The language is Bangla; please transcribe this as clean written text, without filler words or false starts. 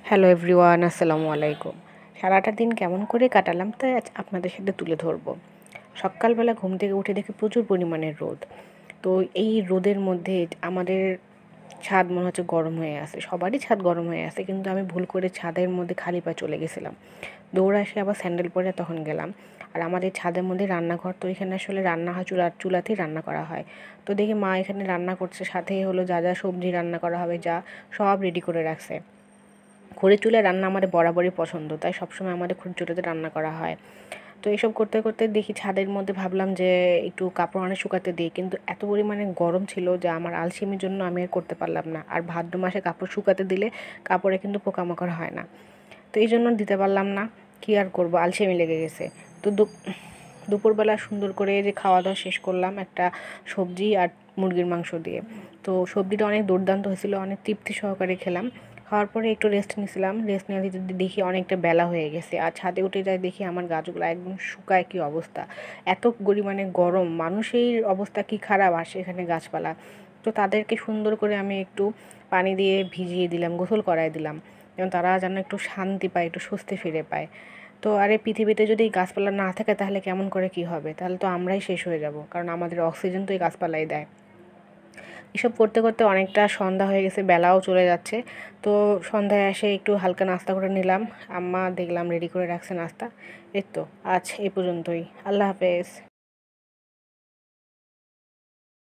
হ্যালো এভরিওয়ান, আসসালামু আলাইকুম। সারাটা দিন কেমন করে কাটালাম তাই আজ আপনাদের সাথে তুলে ধরবো। সকালবেলা ঘুম থেকে উঠে দেখি প্রচুর পরিমাণের রোদ। তো এই রোদের মধ্যে আমাদের ছাদ মনে হচ্ছে গরম হয়ে আছে, সবারই ছাদ গরম হয়ে আছে, কিন্তু আমি ভুল করে ছাদের মধ্যে খালি পায়ে চলে গেছিলাম। দৌড়ে এসে আবার স্যান্ডেল পরে তখন গেলাম। আর আমাদের ছাদের মধ্যে রান্নাঘর, তো এখানে আসলে রান্না হয় চুলাতেই রান্না করা হয়। তো দেখি মা এখানে রান্না করছে, সাথে হলো যা যা সবজি রান্না করা হবে যা সব রেডি করে রাখছে। খড়ির চুলায় রান্না আমাদের বরাবরই পছন্দ, তাই সবসময় আমাদের খড়ির চুলাতে রান্না করা হয়। তো এসব করতে করতে দেখি ছাদের মধ্যে ভাবলাম যে একটু কাপড় অনেক শুকাতে দিই, কিন্তু এত পরিমাণে গরম ছিল যে আমার আলসেমির জন্য আমি আর করতে পারলাম না। আর ভাদ্র মাসে কাপড় শুকাতে দিলে কাপড়ে কিন্তু পোকামাকড় হয় না, তো এই জন্য দিতে পারলাম না। কী আর করবো, আলসেমি লেগে গেছে। তো দুপুরবেলা সুন্দর করে যে খাওয়া দাওয়া শেষ করলাম একটা সবজি আর মুরগির মাংস দিয়ে। তো সবজিটা অনেক দুর্দান্ত হয়েছিল, অনেক তৃপ্তি সহকারে খেলাম। খাওয়ার পরে একটু রেস্ট নিয়েছিলাম, রেস্ট নিয়ে দেখি অনেকটা বেলা হয়ে গেছে, আর ছাদে উঠে যাই দেখি আমার গাছগুলো একদম শুকায় কী অবস্থা। এত পরিমাণে গরম, মানুষের অবস্থা কি খারাপ, আর সেখানে গাছপালা। তো তাদেরকে সুন্দর করে আমি একটু পানি দিয়ে ভিজিয়ে দিলাম, গোসল করায় দিলাম, যেন তারা যেন একটু শান্তি পায়, একটু স্বস্তি ফিরে পায়। তো আরে পৃথিবীতে যদি গাছপালা না থাকে তাহলে কেমন করে কি হবে, তাহলে তো আমরাই শেষ হয়ে যাব, কারণ আমাদের অক্সিজেন তো এই গাছপালাই দেয়। এসব করতে করতে অনেকটা সন্ধ্যা হয়ে গেছে, বেলাও চলে যাচ্ছে। তো সন্ধ্যায় এসে একটু হালকা নাস্তা করে নিলাম। আম্মা দেখলাম রেডি করে রাখছে নাস্তা। এই তো আজ এই পর্যন্তই। আল্লাহ হাফেজ।